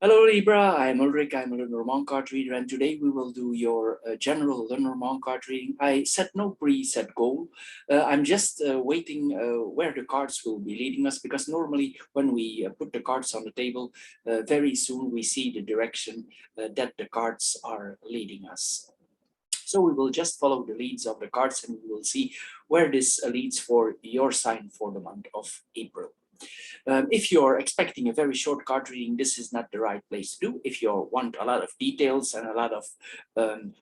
Hello Libra, I'm Ulrich, I'm a Lenormand card reader, and today we will do your general Lenormand card reading. I set no preset goal. I'm just waiting where the cards will be leading us, because normally when we put the cards on the table, very soon we see the direction that the cards are leading us. So we will just follow the leads of the cards and we will see where this leads for your sign for the month of April. If you're expecting a very short card reading, this is not the right place to do. If you want a lot of details and a lot of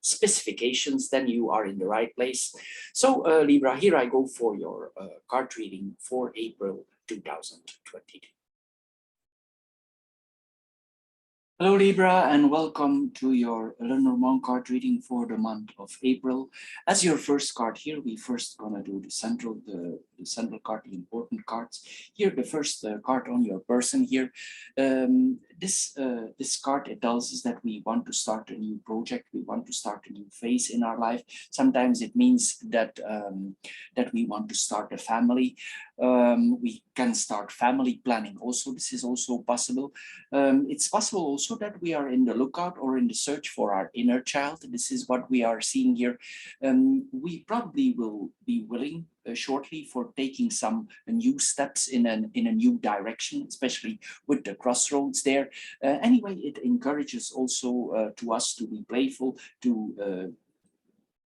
specifications, then you are in the right place. So Libra, here I go for your card reading for April 2022. Hello Libra, and welcome to your Lenormand card reading for the month of April. As your first card here, we first gonna do the central card, the important cards. Here, the first card on your person here. This card, it tells us that we want to start a new project, we want to start a new phase in our life. Sometimes it means that that we want to start a family. We can start family planning also. This is also possible. It's possible also that we are in the lookout or in the search for our inner child. This is what we are seeing here. We probably will be willing shortly for taking some new steps in a new direction, especially with the crossroads there. Anyway, it encourages also to us to be playful, to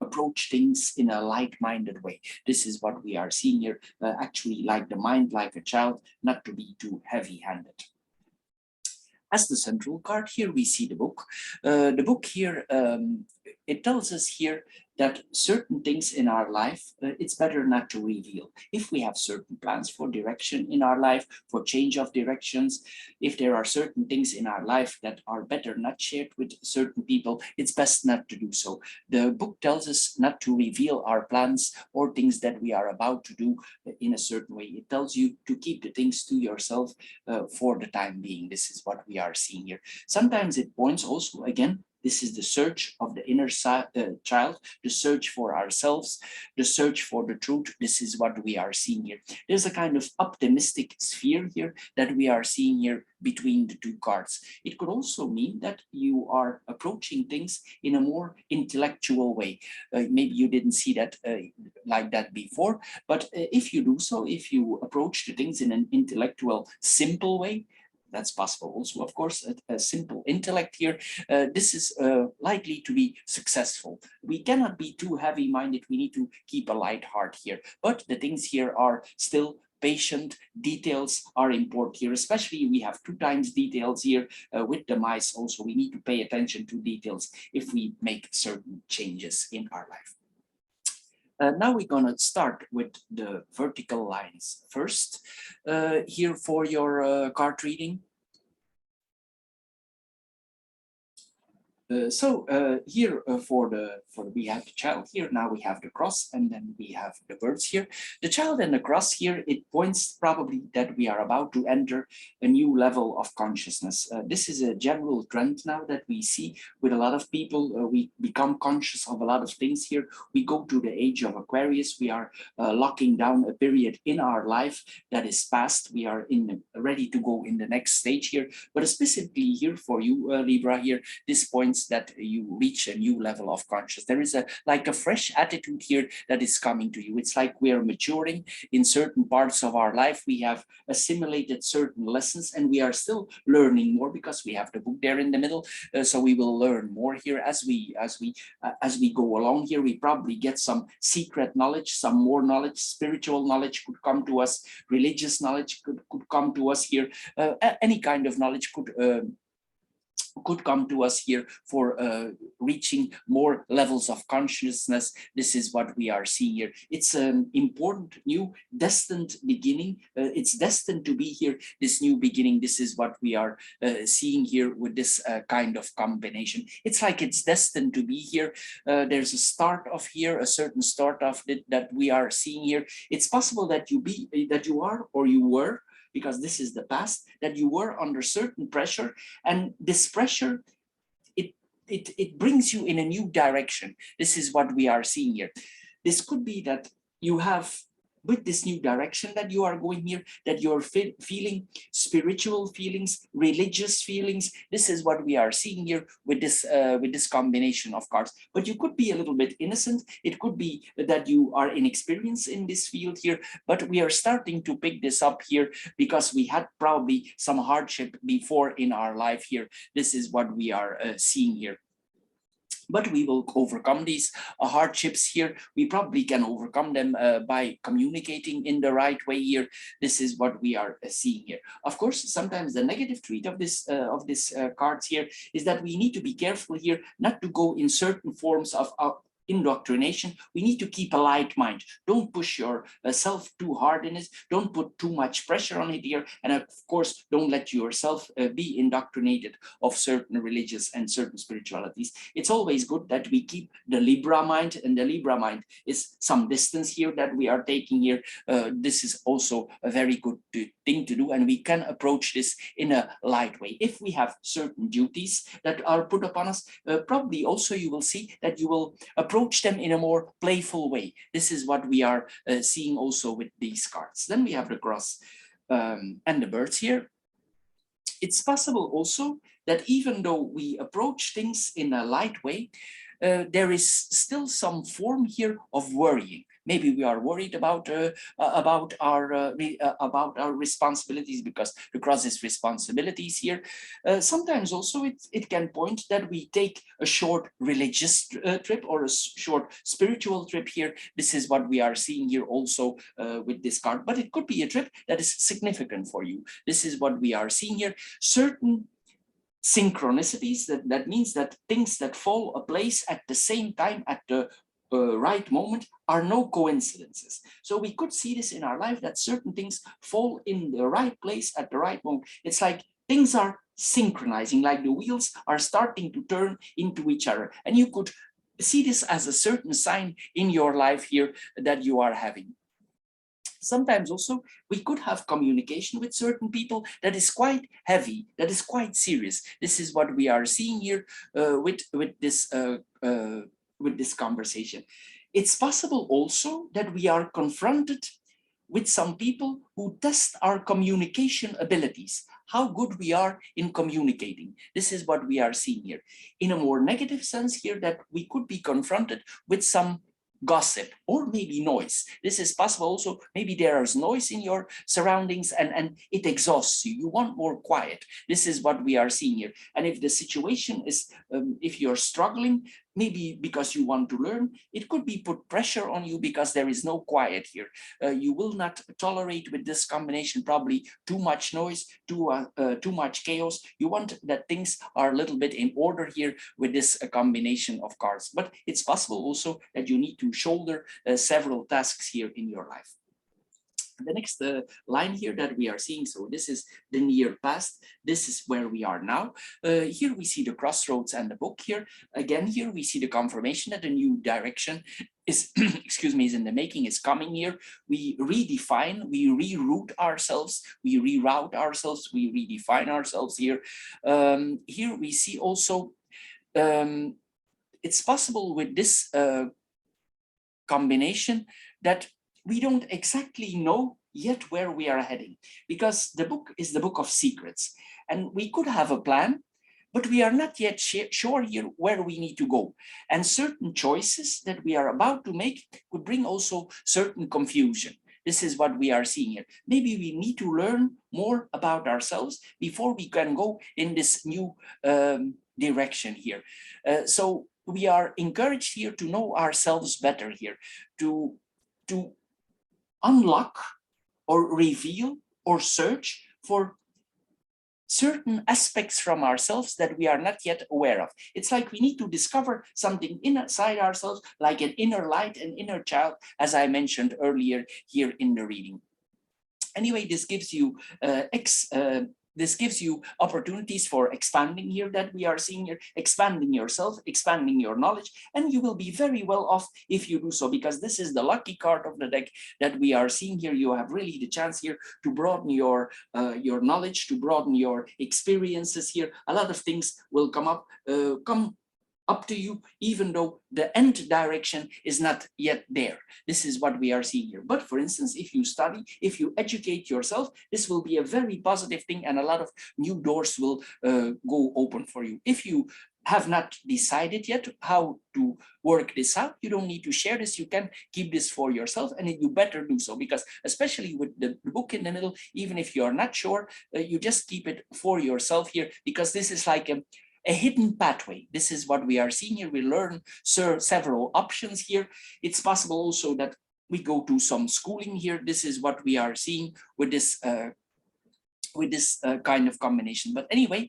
approach things in a like-minded way. This is what we are seeing here, actually like the mind, like a child, not to be too heavy-handed. As the central card, here we see the book. The book here, it tells us here that certain things in our life, it's better not to reveal. If we have certain plans for direction in our life, for change of directions, if there are certain things in our life that are better not shared with certain people, it's best not to do so. The book tells us not to reveal our plans or things that we are about to do in a certain way. It tells you to keep the things to yourself for the time being. This is what we are seeing here. Sometimes it points also, again, this is the search of the inner child, the search for ourselves, the search for the truth. This is what we are seeing here. There's a kind of optimistic sphere here that we are seeing here between the two cards. It could also mean that you are approaching things in a more intellectual way. Maybe you didn't see that like that before, but if you do so, if you approach the things in an intellectual, simple way, that's possible also, of course, a simple intellect here. This is likely to be successful. We cannot be too heavy-minded. We need to keep a light heart here. But the things here are still patient. Details are important here, especially we have 2 times details here with the mice also. We need to pay attention to details if we make certain changes in our life. Now we're going to start with the vertical lines first. Here for your card reading. Here we have the child here. Now we have the cross, and then we have the birds here. The child and the cross here, it points probably that we are about to enter a new level of consciousness. This is a general trend now that we see with a lot of people. We become conscious of a lot of things here. We go to the age of Aquarius. We are locking down a period in our life that is past. We are ready to go in the next stage here. But specifically here for you, Libra, here, this points that you reach a new level of consciousness. There is like a fresh attitude here that is coming to you. It's like we are maturing in certain parts of our life. We have assimilated certain lessons and we are still learning more because we have the book there in the middle. So we will learn more here as we go along here. We probably get some secret knowledge, some more knowledge, spiritual knowledge could come to us, religious knowledge could come to us here. Any kind of knowledge could come to us here for reaching more levels of consciousness. This is what we are seeing here. It's an important new destined beginning. It's destined to be here, this new beginning. This is what we are seeing here with this kind of combination. It's like it's destined to be here. There's a start of here, a certain start of it that we are seeing here. It's possible that you are or you were, because this is the past, that you were under certain pressure, and this pressure, it brings you in a new direction. This is what we are seeing here. This could be that you have with this new direction that you are going here, that you're feeling spiritual feelings, religious feelings. This is what we are seeing here with this combination of cards. But you could be a little bit innocent. It could be that you are inexperienced in this field here, but we are starting to pick this up here because we had probably some hardship before in our life here. This is what we are seeing here. But we will overcome these hardships here. We probably can overcome them by communicating in the right way here. This is what we are seeing here. Of course, sometimes the negative trait of this cards here is that we need to be careful here not to go in certain forms of indoctrination. We need to keep a light mind. Don't push yourself too hard in it. Don't put too much pressure on it here. And of course, don't let yourself be indoctrinated of certain religious and certain spiritualities. It's always good that we keep the Libra mind, and the Libra mind is some distance here that we are taking here. This is also a very good thing to do, and we can approach this in a light way. If we have certain duties that are put upon us, probably also you will see that you will approach them in a more playful way. This is what we are seeing also with these cards. Then we have the cross and the birds here. It's possible also that even though we approach things in a light way, there is still some form here of worrying. Maybe we are worried about our responsibilities, because the cross is responsibilities here. Sometimes also it can point that we take a short religious trip or a short spiritual trip here. This is what we are seeing here also with this card. But it could be a trip that is significant for you. This is what we are seeing here. Certain synchronicities, that means that things that fall a place at the same time at the right moment are no coincidences. So we could see this in our life, that certain things fall in the right place at the right moment. It's like things are synchronizing, like the wheels are starting to turn into each other. And you could see this as a certain sign in your life here that you are having. Sometimes also we could have communication with certain people that is quite heavy, that is quite serious. This is what we are seeing here with this conversation. It's possible also that we are confronted with some people who test our communication abilities, how good we are in communicating. This is what we are seeing here. In a more negative sense here, that we could be confronted with some gossip or maybe noise. This is possible also. Maybe there is noise in your surroundings and it exhausts you. You want more quiet. This is what we are seeing here. And if the situation is, if you're struggling, maybe because you want to learn, it could be put pressure on you because there is no quiet here. You will not tolerate with this combination probably too much noise, too much chaos. You want that things are a little bit in order here with this combination of cards. But it's possible also that you need to shoulder several tasks here in your life. The next line here that we are seeing, so this is the near past. This is where we are now. Here we see the crossroads and the book here. Again, here we see the confirmation that a new direction is, excuse me, is in the making, is coming here. We redefine, we reroute ourselves, we reroute ourselves, we redefine ourselves here. Here we see also, it's possible with this combination that we don't exactly know yet where we are heading, because the book is the book of secrets, and we could have a plan, but we are not yet sure here where we need to go. And certain choices that we are about to make could bring also certain confusion. This is what we are seeing here. Maybe we need to learn more about ourselves before we can go in this new direction here. So we are encouraged here to know ourselves better here, to unlock or reveal or search for certain aspects from ourselves that we are not yet aware of. It's like we need to discover something inside ourselves, like an inner light, an inner child, as I mentioned earlier here in the reading. Anyway, this gives you this gives you opportunities for expanding here that we are seeing here, expanding yourself, expanding your knowledge, and you will be very well off if you do so, because this is the lucky card of the deck that we are seeing here. You have really the chance here to broaden your knowledge, to broaden your experiences here. A lot of things will come up, come up to you, even though the end direction is not yet there. This is what we are seeing here. But for instance, if you study, if you educate yourself, this will be a very positive thing, and a lot of new doors will go open for you. If you have not decided yet how to work this out, you don't need to share this. You can keep this for yourself, and you better do so, because especially with the book in the middle, even if you are not sure, you just keep it for yourself here, because this is like a hidden pathway. This is what we are seeing here. We learn several options here. It's possible also that we go to some schooling here. This is what we are seeing with this kind of combination. But anyway,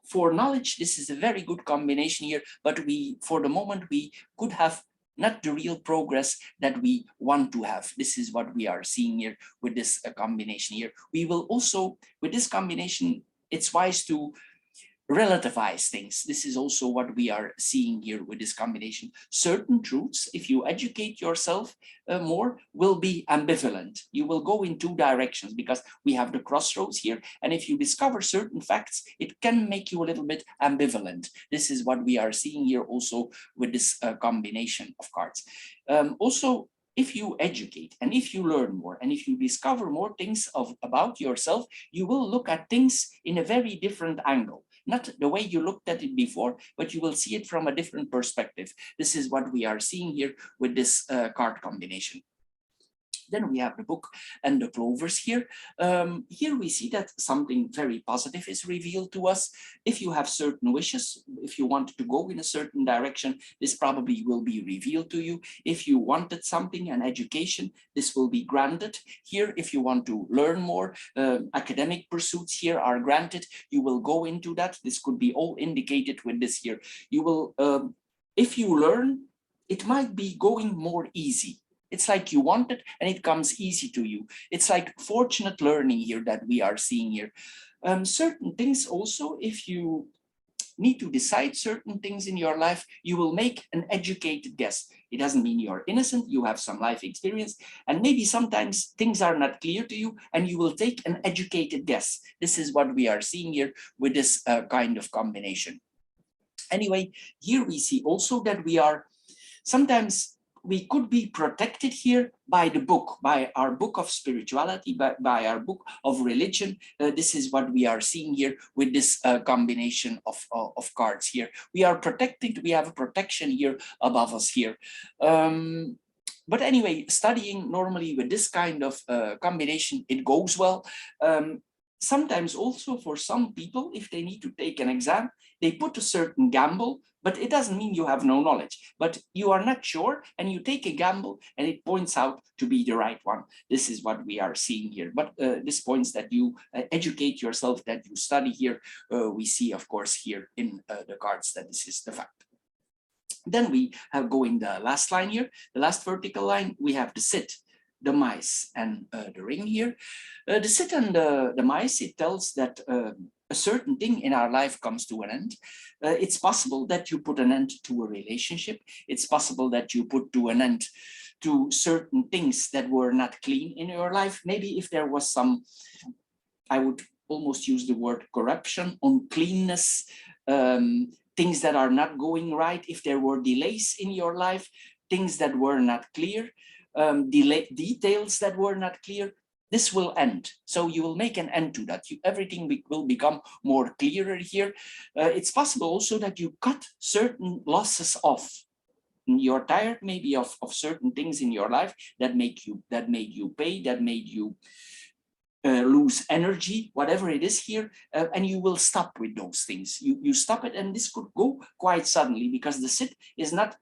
for knowledge, this is a very good combination here, but for the moment, we could have not the real progress that we want to have. This is what we are seeing here with this combination here. We will also, with this combination, it's wise to relativize things. This is also what we are seeing here with this combination. Certain truths, if you educate yourself more, will be ambivalent. You will go in two directions, because we have the crossroads here. And if you discover certain facts, it can make you a little bit ambivalent. This is what we are seeing here also with this combination of cards. Also, if you educate and if you learn more and if you discover more things about yourself, you will look at things in a very different angle. Not the way you looked at it before, but you will see it from a different perspective. This is what we are seeing here with this card combination. Then we have the book and the clovers here. Here we see that something very positive is revealed to us. If you have certain wishes, if you want to go in a certain direction, this probably will be revealed to you. If you wanted something, an education, this will be granted. Here, if you want to learn more, academic pursuits here are granted. You will go into that. This could be all indicated with this here. You will, if you learn, it might be going more easy. It's like you want it and it comes easy to you. It's like fortunate learning here that we are seeing here. Certain things also, if you need to decide certain things in your life, you will make an educated guess. It doesn't mean you're innocent, you have some life experience, and maybe sometimes things are not clear to you and you will take an educated guess. This is what we are seeing here with this kind of combination. Anyway, here we see also that we are sometimes we could be protected here by the book, by our book of spirituality, by our book of religion. This is what we are seeing here with this combination of cards here. We are protected, we have a protection here above us here. But anyway, studying normally with this kind of combination, it goes well. Sometimes also for some people, if they need to take an exam, they put a certain gamble, but it doesn't mean you have no knowledge, but you are not sure and you take a gamble and it points out to be the right one. This is what we are seeing here. But this points that you educate yourself, that you study here. We see, of course, here in the cards that this is the fact. Then we have going the last line here, the last vertical line, we have the sit, the mice, and the ring here. The sit and the mice, it tells that a certain thing in our life comes to an end. It's possible that you put an end to a relationship. It's possible that you put to an end to certain things that were not clean in your life. Maybe if there was some, I would almost use the word corruption, uncleanness, things that are not going right, if there were delays in your life, things that were not clear, details that were not clear, this will end. So you will make an end to that. Everything will become more clearer here. It's possible also that you cut certain losses off. You're tired maybe of certain things in your life that made you pay, that made you lose energy, whatever it is here, and you will stop with those things. You stop it, and this could go quite suddenly, because the sit is not,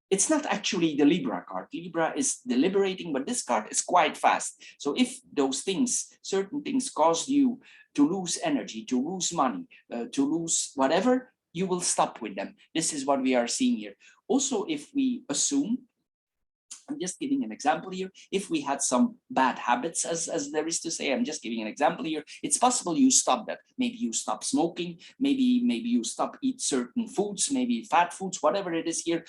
it's not actually the Libra card. Libra is deliberating, but this card is quite fast. So if those things, certain things caused you to lose energy, to lose money, to lose whatever, you will stop with them. This is what we are seeing here. Also, if we assume I'm just giving an example here. If we had some bad habits, as there is to say, I'm just giving an example here. It's possible you stop that. Maybe you stop smoking. Maybe you stop eat certain foods, maybe fat foods, whatever it is here.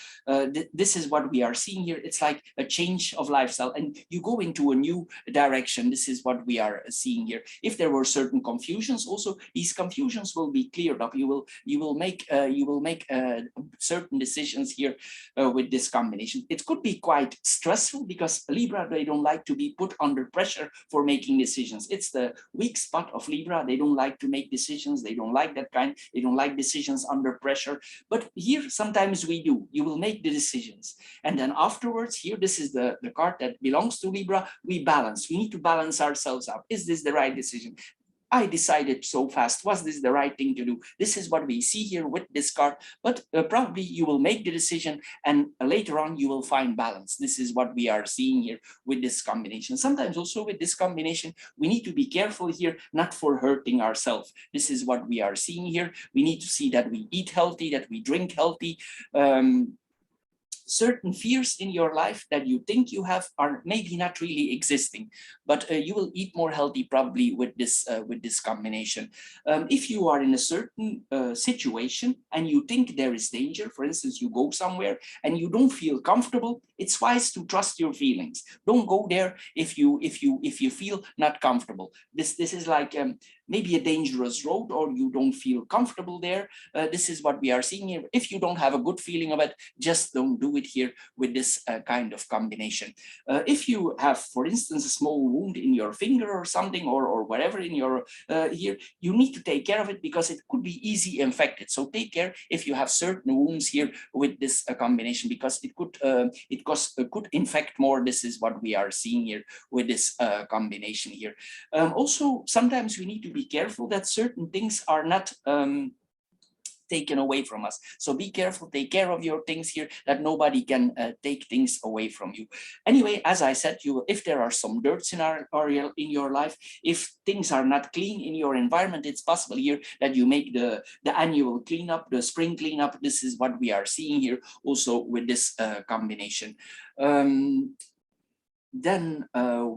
This is what we are seeing here. It's like a change of lifestyle, and you go into a new direction. This is what we are seeing here. If there were certain confusions, also these confusions will be cleared up. You will make certain decisions here with this combination. It could be quite stressful because Libra, they don't like to be put under pressure for making decisions. It's the weak spot of Libra. They don't like to make decisions. They don't like that kind. They don't like decisions under pressure. But here, sometimes we do. You will make the decisions. And then afterwards, here, this is the card that belongs to Libra. We balance. We need to balance ourselves up. Is this the right decision? I decided so fast. Was this the right thing to do? This is what we see here with this card, but probably you will make the decision and later on you will find balance. This is what we are seeing here with this combination. Sometimes also with this combination, we need to be careful here, not for hurting ourselves. This is what we are seeing here. We need to see that we eat healthy, that we drink healthy. Certain fears in your life that you think you have are maybe not really existing, but you will eat more healthy probably with this combination. If you are in a certain situation and you think there is danger, for instance, you go somewhere and you don't feel comfortable, it's wise to trust your feelings. Don't go there if you feel not comfortable. This is like maybe a dangerous road, or you don't feel comfortable there. This is what we are seeing here. If you don't have a good feeling of it, just don't do it here with this kind of combination. If you have, for instance, a small wound in your finger or something, or whatever in your here, you need to take care of it because it could be easy infected. So take care if you have certain wounds here with this combination, because it could infect more. This is what we are seeing here with this combination here. Also, sometimes we need to be careful that certain things are not taken away from us. So be careful, take care of your things here, that nobody can take things away from you. Anyway, as I said, if there are some dirts in your life, if things are not clean in your environment, it's possible here that you make the annual cleanup, the spring cleanup. This is what we are seeing here also with this combination. Then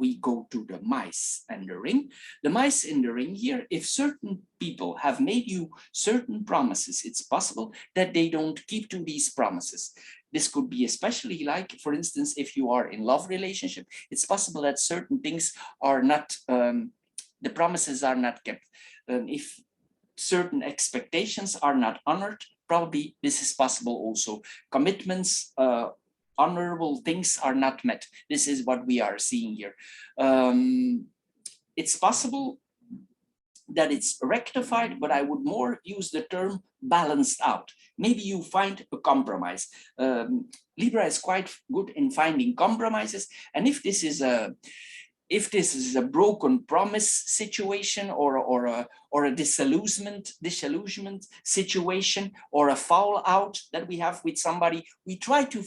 we go to the mice and the ring. The mice in the ring here, if certain people have made you certain promises, it's possible that they don't keep to these promises. This could be especially like, for instance, if you are in love relationship, it's possible that certain things are not, the promises are not kept. If certain expectations are not honored, probably this is possible also. Commitments, honorable things are not met. This is what we are seeing here. It's possible that it's rectified, but I would more use the term balanced out. Maybe you find a compromise. Libra is quite good in finding compromises, and if this is a broken promise situation, or a disillusionment situation, or a fallout that we have with somebody, we try to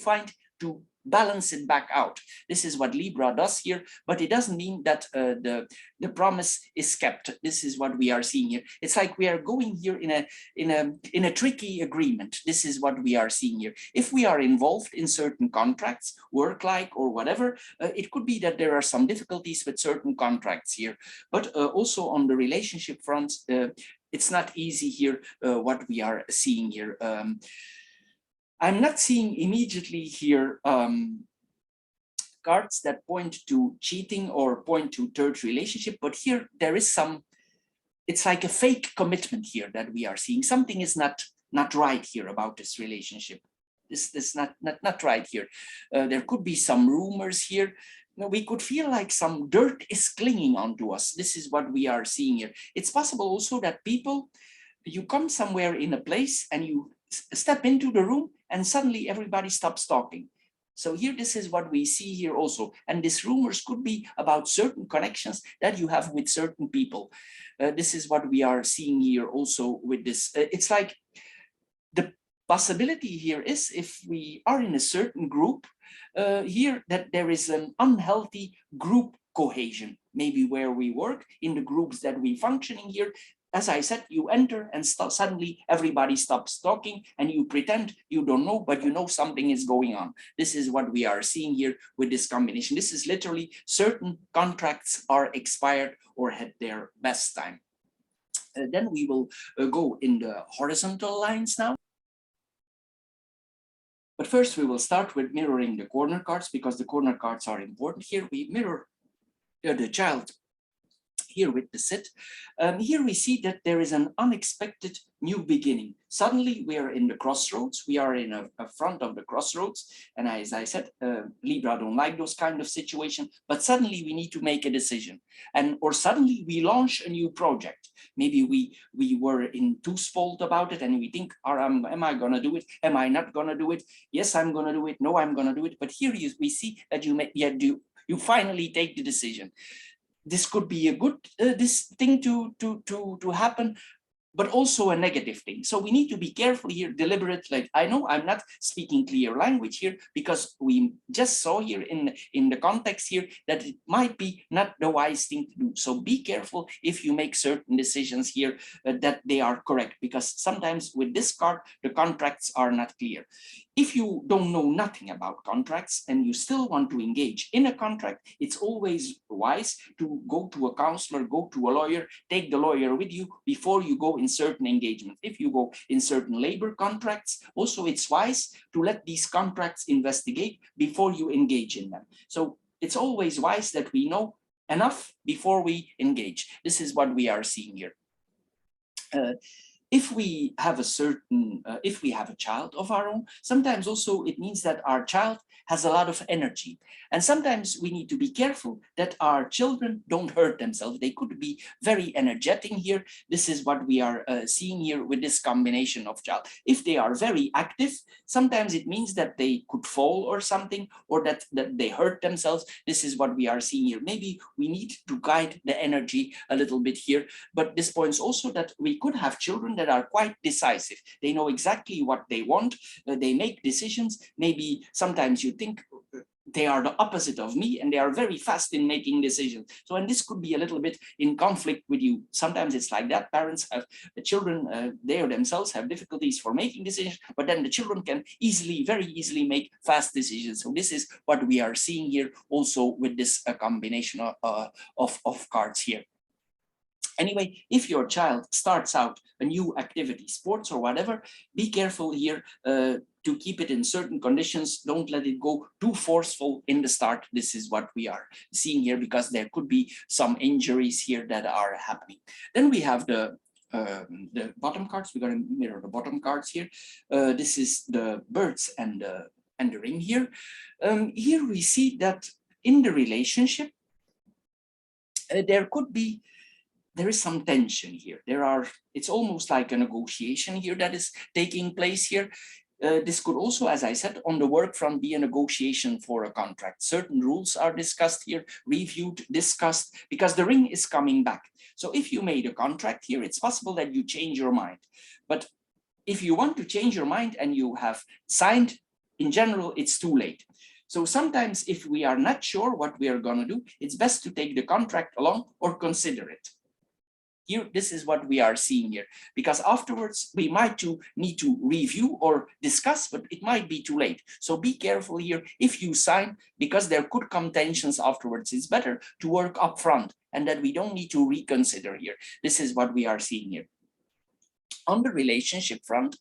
balance it back out. This is what Libra does here, but it doesn't mean that the promise is kept. This is what we are seeing here. It's like we are going here in a tricky agreement. This is what we are seeing here. If we are involved in certain contracts, work-like or whatever, it could be that there are some difficulties with certain contracts here. But also on the relationship front, it's not easy here what we are seeing here. I'm not seeing immediately here cards that point to cheating or point to third relationship, but here there is some, it's like a fake commitment here that we are seeing. Something is not right here about this relationship. This is not right here. There could be some rumors here. We could feel like some dirt is clinging onto us. This is what we are seeing here. It's possible also that people, you come somewhere in a place and you step into the room and suddenly everybody stops talking. So here, this is what we see here also. And these rumors could be about certain connections that you have with certain people. This is what we are seeing here also with this. It's like the possibility here is, if we are in a certain group here, that there is an unhealthy group cohesion, maybe where we work, in the groups that we functioning here. as I said, you enter and suddenly everybody stops talking and you pretend you don't know, but you know something is going on. This is what we are seeing here with this combination. This is literally certain contracts are expired or had their best time. Then we will go in the horizontal lines now. But first we will start with mirroring the corner cards, because the corner cards are important. Here we mirror the child here with the sit. Here we see that there is an unexpected new beginning. Suddenly we are in the crossroads. We are in a front of the crossroads. And as I said, Libra don't like those kind of situations, but suddenly we need to make a decision. Or suddenly we launch a new project. Maybe we were in two-fold about it and we think, am I gonna do it? Am I not gonna do it? Yes, I'm gonna do it. No, I'm gonna do it. But here we see that you finally take the decision. This could be a good this thing to happen, but also a negative thing. So we need to be careful here, deliberate. Like, I know I'm not speaking clear language here, because we just saw here in the context here that it might be not the wise thing to do. So be careful if you make certain decisions here that they are correct, because sometimes with this card, the contracts are not clear. If you don't know nothing about contracts and you still want to engage in a contract, it's always wise to go to a counselor, go to a lawyer, take the lawyer with you before you go in certain engagement. If you go in certain labor contracts, also it's wise to let these contracts investigate before you engage in them. So it's always wise that we know enough before we engage. This is what we are seeing here. If we have if we have a child of our own, sometimes also it means that our child has a lot of energy. And sometimes we need to be careful that our children don't hurt themselves. They could be very energetic here. This is what we are seeing here with this combination of child. If they are very active, sometimes it means that they could fall or something, or that they hurt themselves. This is what we are seeing here. Maybe we need to guide the energy a little bit here. But this points also that we could have children that are quite decisive. They know exactly what they want. They make decisions. Maybe sometimes you think they are the opposite of me and they are very fast in making decisions. So, and this could be a little bit in conflict with you. Sometimes it's like that. Parents have the children, they themselves have difficulties for making decisions, but then the children can very easily make fast decisions. So this is what we are seeing here also with this combination of cards here. Anyway, if your child starts out a new activity, sports or whatever, be careful here to keep it in certain conditions. Don't let it go too forceful in the start. This is what we are seeing here, because there could be some injuries here that are happening. Then we have the bottom cards. We're going to mirror the bottom cards here. This is the birds and the ring here. Here we see that in the relationship, there is some tension here. It's almost like a negotiation here that is taking place here. This could also, as I said, on the work front be a negotiation for a contract. Certain rules are discussed here, reviewed, discussed, because the ring is coming back. So if you made a contract here, it's possible that you change your mind. But if you want to change your mind and you have signed, in general, it's too late. So sometimes if we are not sure what we are going to do, it's best to take the contract along or consider it. Here, this is what we are seeing here, because afterwards we might need to review or discuss, but it might be too late. So be careful here if you sign, because there could come tensions afterwards. It's better to work upfront and that we don't need to reconsider here. This is what we are seeing here. On the relationship front,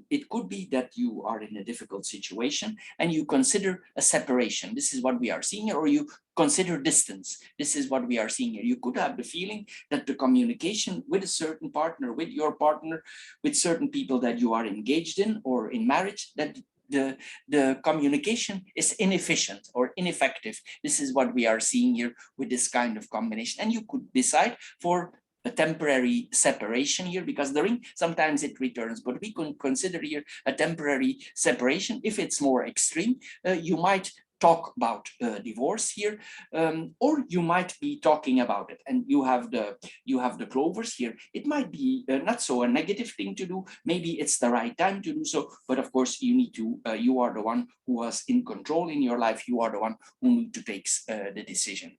it could be that you are in a difficult situation and you consider a separation. This is what we are seeing here, or you consider distance. This is what we are seeing here. You could have the feeling that the communication with a certain partner, with your partner, with certain people that you are engaged in or in marriage, that the communication is inefficient or ineffective. This is what we are seeing here with this kind of combination. And you could decide for a temporary separation here, because the ring, sometimes it returns, but we can consider here a temporary separation. If it's more extreme, you might talk about divorce here, or you might be talking about it. And you have the clovers here. It might be not so a negative thing to do. Maybe it's the right time to do so, but of course you need to, you are the one who was in control in your life. You are the one who need to take the decision.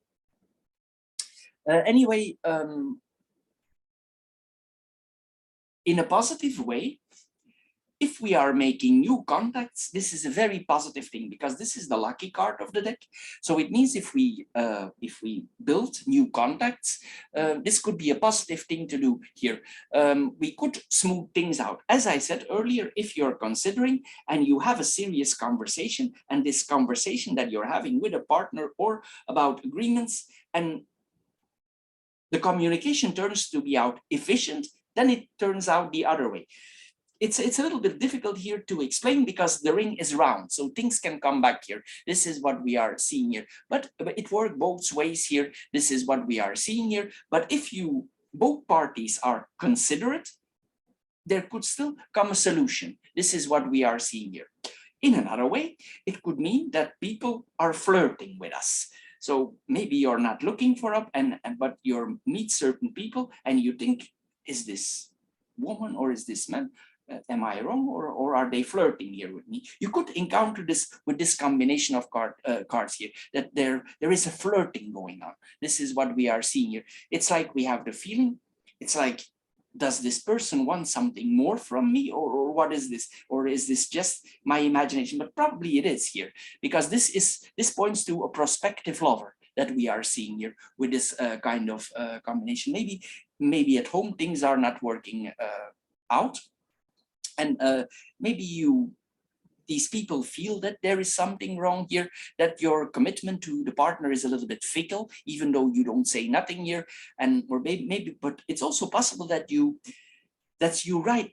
Anyway, in a positive way, if we are making new contacts, this is a very positive thing because this is the lucky card of the deck. So it means if we build new contacts, this could be a positive thing to do here. We could smooth things out. As I said earlier, if you're considering and you have a serious conversation, and this conversation that you're having with a partner or about agreements, and the communication turns to be out efficient, then it turns out the other way. It's a little bit difficult here to explain because the ring is round, so things can come back here. This is what we are seeing here, but it works both ways here. This is what we are seeing here. But if both parties are considerate, there could still come a solution. This is what we are seeing here. In another way, it could mean that people are flirting with us. So maybe you're not looking for up, but you meet certain people and you think, is this woman or is this man? Am I wrong, or are they flirting here with me? You could encounter this with this combination of cards here, that there is a flirting going on. This is what we are seeing here. It's like we have the feeling, it's like, does this person want something more from me, or what is this? Or is this just my imagination? But probably it is here, because this points to a prospective lover that we are seeing here with this kind of combination. Maybe at home things are not working out. And maybe these people feel that there is something wrong here, that your commitment to the partner is a little bit fickle, even though you don't say nothing here. And or maybe, but it's also possible that you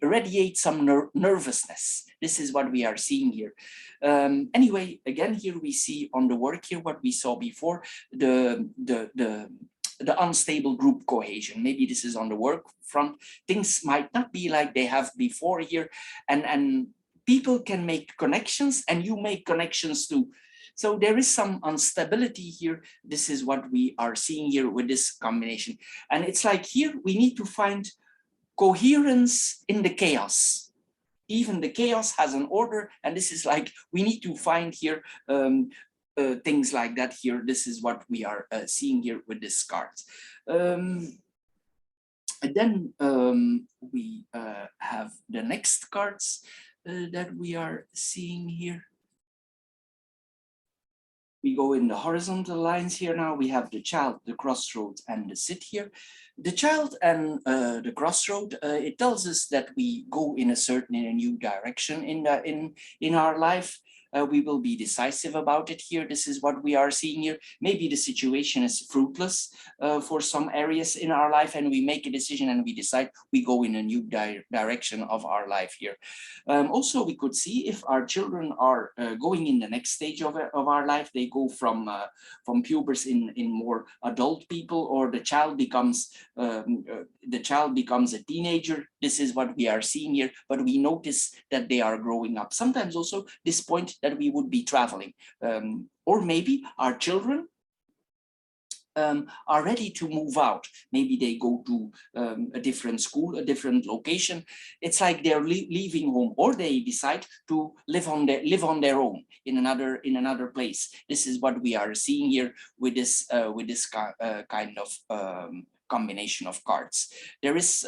radiate some nervousness. This is what we are seeing here. Anyway, again, here we see on the work here what we saw before, the unstable group cohesion. Maybe this is on the work front. Things might not be like they have before here, and people can make connections and you make connections too. So there is some instability here. This is what we are seeing here with this combination. And it's like here we need to find coherence in the chaos. Even the chaos has an order, and this is like we need to find here things like that here. This is what we are seeing here with this cards. And then we have the next cards that we are seeing here. We go in the horizontal lines here now. We have the child, the crossroad, and the sit here. The child and the crossroad, it tells us that we go in a new direction in our life. We will be decisive about it here. This is what we are seeing here. Maybe the situation is fruitless for some areas in our life, and we make a decision and we decide we go in a new direction of our life here. Also, we could see if our children are going in the next stage of our life, they go from pubers in more adult people, or the child becomes a teenager. This is what we are seeing here, but we notice that they are growing up. Sometimes also this point that we would be traveling, or maybe our children are ready to move out. Maybe they go to a different school, a different location. It's like they're leaving home, or they decide to live on their own in another place. This is what we are seeing here with this kind of combination of cards. There is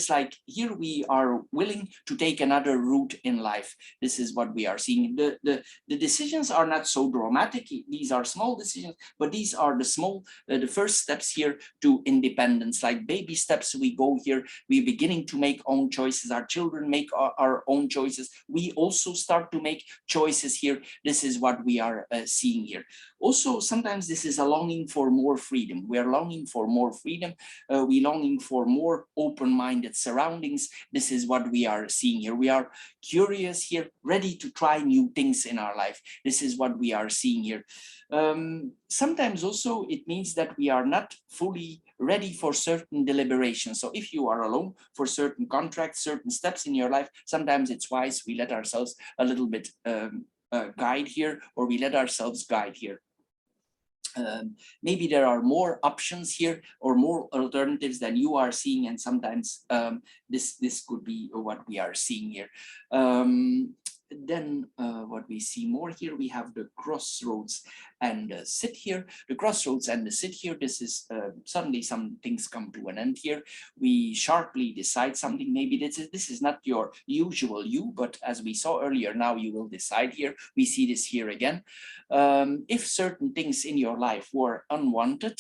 like here we are willing to take another route in life. This is what we are seeing. The decisions are not so dramatic. These are small decisions, but these are the first steps here to independence, like baby steps. We go here, we're beginning to make own choices. Our children make our own choices. We also start to make choices here. This is what we are seeing here. Also, sometimes this is a longing for more freedom. We are longing for more freedom. We're longing for more open-minded surroundings. This is what we are seeing here. We are curious here, ready to try new things in our life. This is what we are seeing here. Sometimes also it means that we are not fully ready for certain deliberations. So if you are alone for certain contracts, certain steps in your life, sometimes it's wise we let ourselves a little bit guide here, or we let ourselves guide here. Maybe there are more options here or more alternatives than you are seeing, and sometimes this could be what we are seeing here. then what we see more here, we have the crossroads and sit here. The crossroads and the sit here, this is suddenly some things come to an end here. We sharply decide something. Maybe this is not your usual you, but as we saw earlier, now you will decide here. We see this here again. If certain things in your life were unwanted,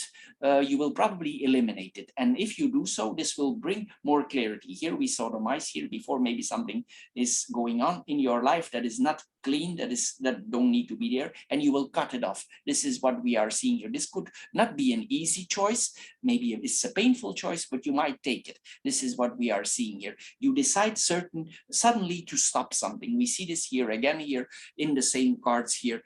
you will probably eliminate it. And if you do so, this will bring more clarity. Here we saw the mice here before. Maybe something is going on in your life that is not clean, that don't need to be there, and you will cut it off. This is what we are seeing here. This could not be an easy choice. Maybe it's a painful choice, but you might take it. This is what we are seeing here. You decide suddenly to stop something. We see this here again here in the same cards here.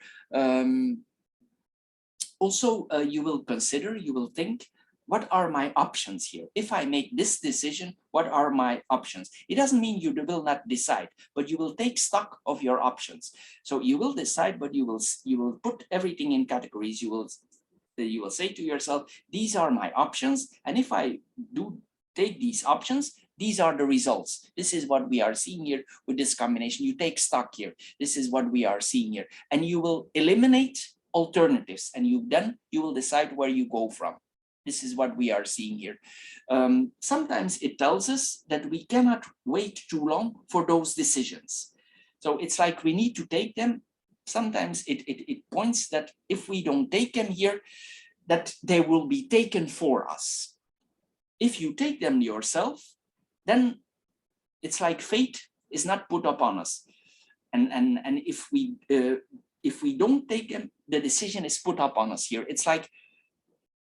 Also, you will consider, you will think, what are my options here? If I make this decision, what are my options? It doesn't mean you will not decide, but you will take stock of your options. So you will decide, but you will put everything in categories. You will say to yourself, these are my options, and if I do take these options, these are the results. This is what we are seeing here with this combination. You take stock here. This is what we are seeing here, and you will eliminate alternatives, and you will decide where you go from. This is what we are seeing here. Sometimes it tells us that we cannot wait too long for those decisions. So it's like we need to take them. Sometimes it points that if we don't take them here, that they will be taken for us. If you take them yourself, then it's like fate is not put upon us. And if we don't take them, the decision is put upon us here. It's like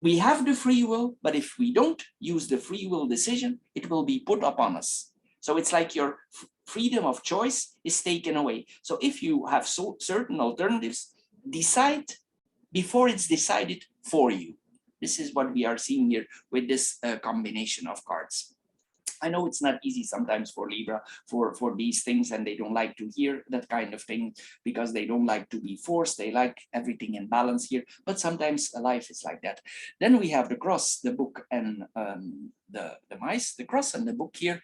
we have the free will, but if we don't use the free will decision, it will be put upon us. So it's like your freedom of choice is taken away. So if you have certain alternatives, decide before it's decided for you. This is what we are seeing here with this combination of cards. I know it's not easy sometimes for Libra for these things, and they don't like to hear that kind of thing because they don't like to be forced. They like everything in balance here, but sometimes life is like that. Then we have the cross, the book, and the mice. The cross and the book here.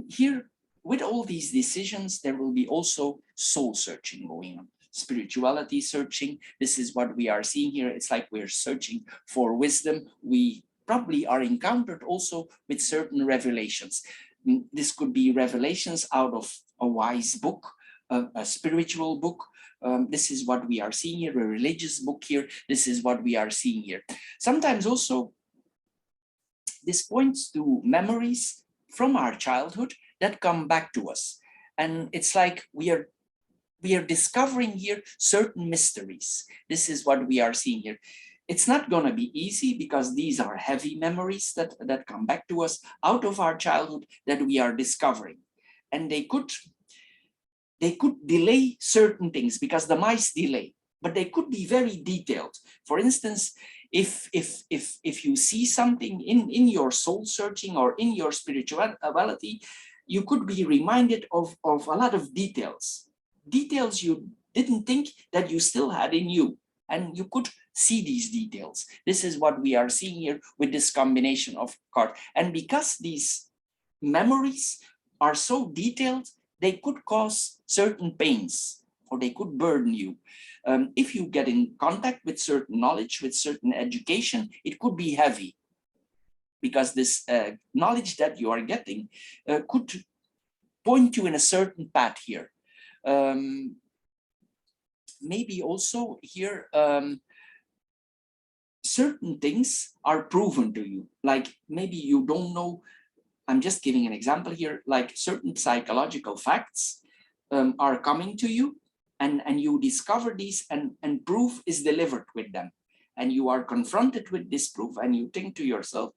Here, with all these decisions, there will be also soul searching going on. Spirituality searching. This is what we are seeing here. It's like we're searching for wisdom. We probably are encountered also with certain revelations. This could be revelations out of a wise book, a spiritual book. This is what we are seeing here, a religious book here. This is what we are seeing here. Sometimes also, this points to memories from our childhood that come back to us. And it's like we are discovering here certain mysteries. This is what we are seeing here. It's not going to be easy because these are heavy memories that come back to us out of our childhood that we are discovering. And they could delay certain things because the mice delay, but they could be very detailed. For instance, if you see something in your soul searching or in your spirituality, you could be reminded of a lot of details you didn't think that you still had in you. And you could see these details. This is what we are seeing here with this combination of cards. And because these memories are so detailed, they could cause certain pains or they could burden you. If you get in contact with certain knowledge, with certain education, it could be heavy because this knowledge that you are getting could point you in a certain path here. Maybe also here, certain things are proven to you. Like maybe you don't know, I'm just giving an example here, like certain psychological facts are coming to you and you discover these and proof is delivered with them. And you are confronted with this proof and you think to yourself,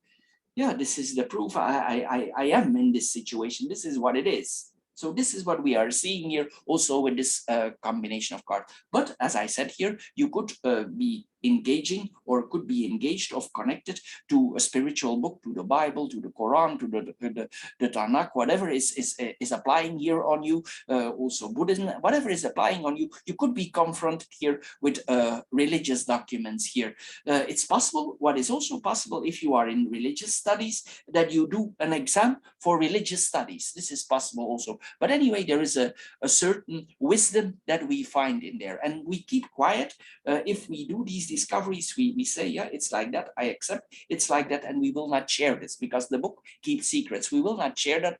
yeah, this is the proof I am in this situation. This is what it is. So this is what we are seeing here also with this combination of cards. But as I said here, you could be engaging or could be engaged or connected to a spiritual book, to the Bible, to the Quran, to the Tanakh, whatever is applying here on you, also Buddhism, whatever is applying on you, you could be confronted here with religious documents here. It's possible, what is also possible if you are in religious studies, that you do an exam for religious studies. This is possible also. But anyway, there is a certain wisdom that we find in there, and we keep quiet. If we do these discoveries, we say, yeah, it's like that, I accept it's like that, and we will not share this because the book keeps secrets. We will not share that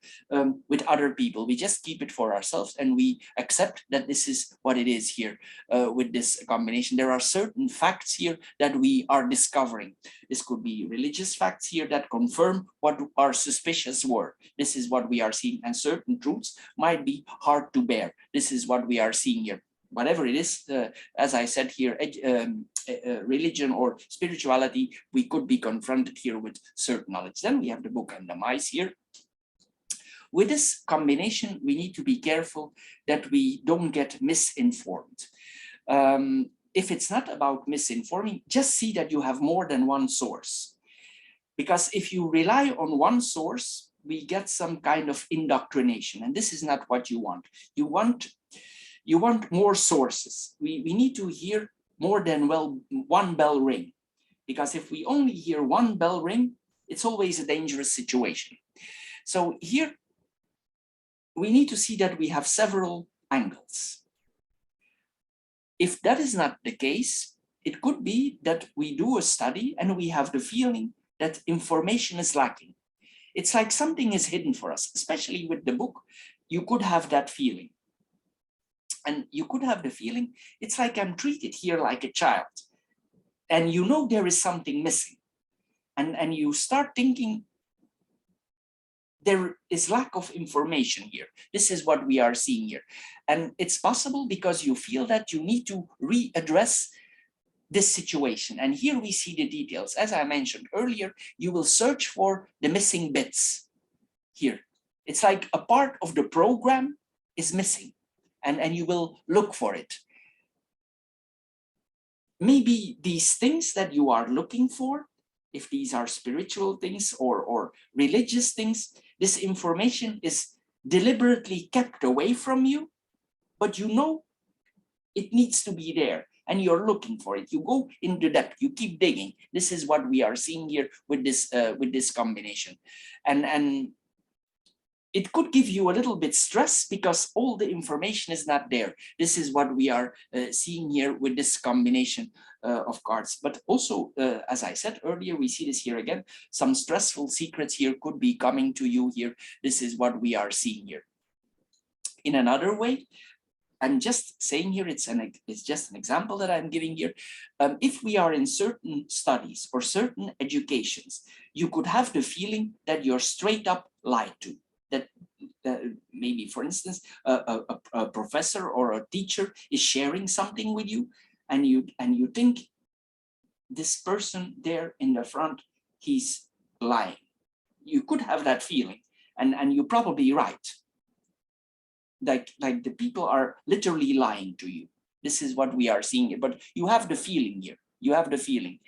with other people. We just keep it for ourselves, and we accept that this is what it is here with this combination. There are certain facts here that we are discovering. This could be religious facts here that confirm what our suspicious were. This is what we are seeing, and certain truths might be hard to bear. This is what we are seeing here. Whatever it is, as I said here, religion or spirituality, we could be confronted here with certain knowledge. Then we have the book and the mice here. With this combination, we need to be careful that we don't get misinformed. If it's not about misinforming, just see that you have more than one source. Because if you rely on one source, we get some kind of indoctrination, and this is not what you want. You want more sources. We need to hear more than one bell ring, because if we only hear one bell ring, it's always a dangerous situation. So here we need to see that we have several angles. If that is not the case, it could be that we do a study and we have the feeling that information is lacking. It's like something is hidden for us, especially with the book. You could have that feeling. And you could have the feeling, it's like I'm treated here like a child. And you know there is something missing. And you start thinking, there is lack of information here. This is what we are seeing here. And it's possible because you feel that you need to readdress this situation. And here we see the details. As I mentioned earlier, you will search for the missing bits here. It's like a part of the program is missing. And you will look for it. Maybe these things that you are looking for, if these are spiritual things or religious things, this information is deliberately kept away from you, but you know it needs to be there and you're looking for it. You go into depth, you keep digging. This is what we are seeing here with this combination. And it could give you a little bit stress because all the information is not there. This is what we are seeing here with this combination of cards. But also, as I said earlier, we see this here again. Some stressful secrets here could be coming to you here. This is what we are seeing here. In another way, I'm just saying here, it's just an example that I'm giving here. If we are in certain studies or certain educations, you could have the feeling that you're straight up lied to. That maybe, for instance, a professor or a teacher is sharing something with you, and you think this person there in the front, he's lying. You could have that feeling, and you're probably right. Like the people are literally lying to you. This is what we are seeing here, but you have the feeling here. You have the feeling.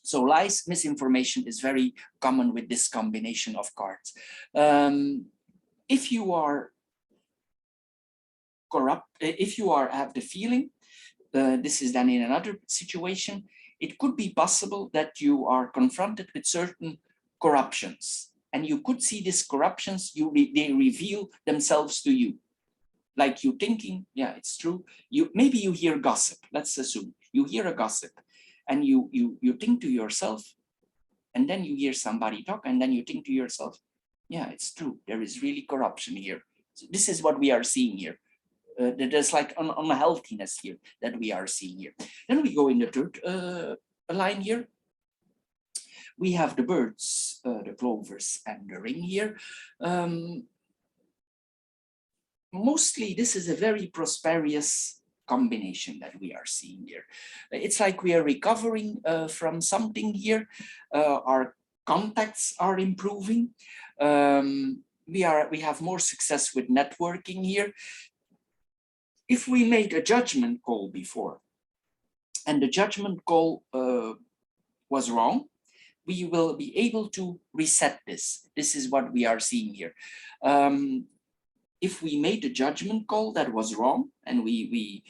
So lies, misinformation is very common with this combination of cards. If you are corrupt, if you have the feeling, this is then in another situation, it could be possible that you are confronted with certain corruptions, and you could see these corruptions, they reveal themselves to you. Like you thinking, yeah, it's true. Maybe you hear gossip, let's assume. You hear a gossip, and you think to yourself, and then you hear somebody talk, and then you think to yourself, yeah, it's true. There is really corruption here. So this is what we are seeing here. There's like an unhealthiness here that we are seeing here. Then we go in the third line here. We have the birds, the clovers, and the ring here. Mostly, this is a very prosperous combination that we are seeing here. It's like we are recovering from something here. Our contacts are improving. We have more success with networking here. If we made a judgment call before, and the judgment call was wrong, we will be able to reset this. This is what we are seeing here. If we made a judgment call that was wrong, and we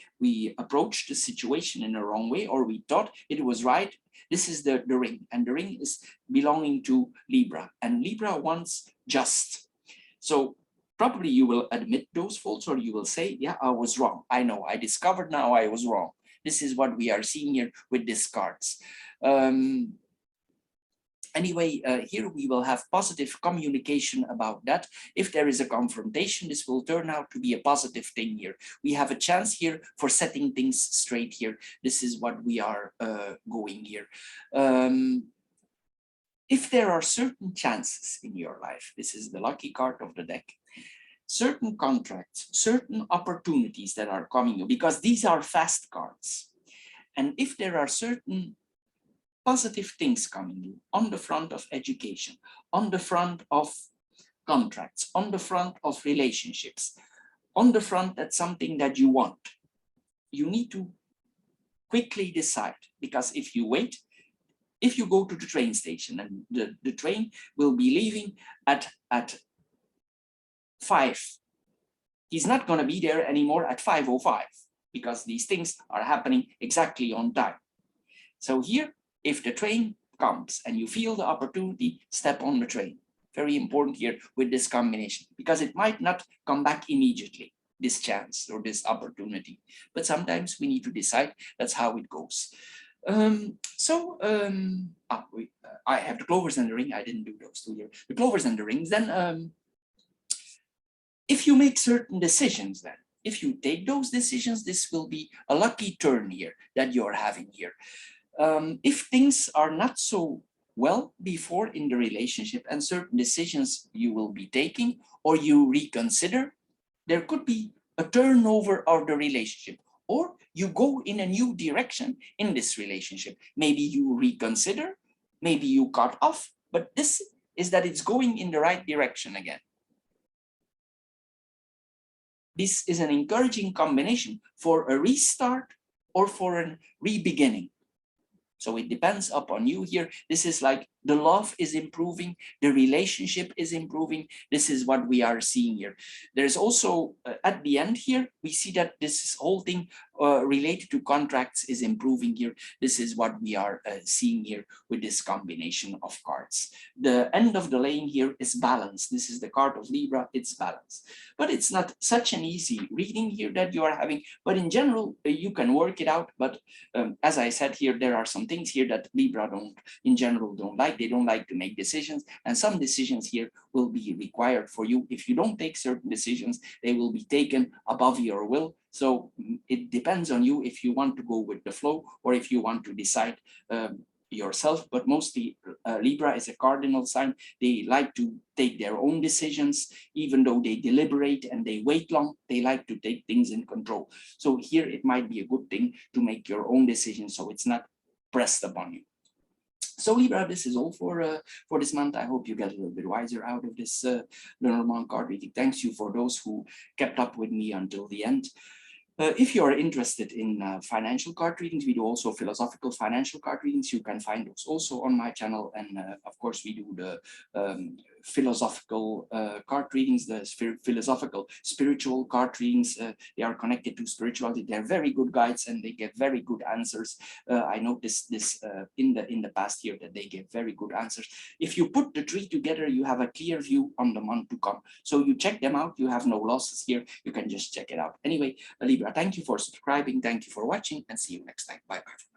approached the situation in a wrong way, or we thought it was right, this is the ring, and the ring is belonging to Libra, and Libra wants just. So probably you will admit those faults, or you will say, yeah, I was wrong. I know, I discovered now I was wrong. This is what we are seeing here with these cards. Anyway, here we will have positive communication about that. If there is a confrontation, this will turn out to be a positive thing here. We have a chance here for setting things straight here. This is what we are going here. If there are certain chances in your life, this is the lucky card of the deck, certain contracts, certain opportunities that are coming, because these are fast cards. And if there are certain positive things coming on the front of education, on the front of contracts, on the front of relationships, on the front that's something that you want, you need to quickly decide, because if you wait, if you go to the train station and the train will be leaving at 5, he's not going to be there anymore at 5:05, because these things are happening exactly on time. So here, if the train comes and you feel the opportunity, step on the train. Very important here with this combination, because it might not come back immediately, this chance or this opportunity. But sometimes we need to decide. That's how it goes. I have the clovers and the ring. I didn't do those two here. The clovers and the rings. Then if you make certain decisions, then if you take those decisions, this will be a lucky turn here that you're having here. If things are not so well before in the relationship and certain decisions you will be taking or you reconsider, there could be a turnover of the relationship, or you go in a new direction in this relationship. Maybe you reconsider, maybe you cut off, but this is that it's going in the right direction again. This is an encouraging combination for a restart or for a re-beginning. So it depends upon you here. This is like the love is improving, the relationship is improving. This is what we are seeing here. There's also at the end here, we see that this whole thing related to contracts is improving here. This is what we are seeing here with this combination of cards. The end of the lane here is balance. This is the card of Libra, it's balance. But it's not such an easy reading here that you are having, but in general, you can work it out. But as I said here, there are some things here that Libra in general don't like. They don't like to make decisions, and some decisions here will be required for you. If you don't take certain decisions, they will be taken above your will. So it depends on you if you want to go with the flow or if you want to decide yourself. But mostly Libra is a cardinal sign. They like to take their own decisions, even though they deliberate and they wait long. They like to take things in control. So here it might be a good thing to make your own decisions, so it's not pressed upon you. So Libra, this is all for this month. I hope you get a little bit wiser out of this Lenormand card reading. Thanks you for those who kept up with me until the end. If you are interested in financial card readings, we do also philosophical financial card readings. You can find those also on my channel. And of course, we do the philosophical card readings, the philosophical spiritual card readings. They are connected to spirituality. They're very good guides and they give very good answers. I noticed this in the past year that they give very good answers. If you put the three together, you have a clear view on the month to come. So you check them out. You have no losses here. You can just check it out. Anyway, Libra, thank you for subscribing. Thank you for watching and see you next time. Bye-bye.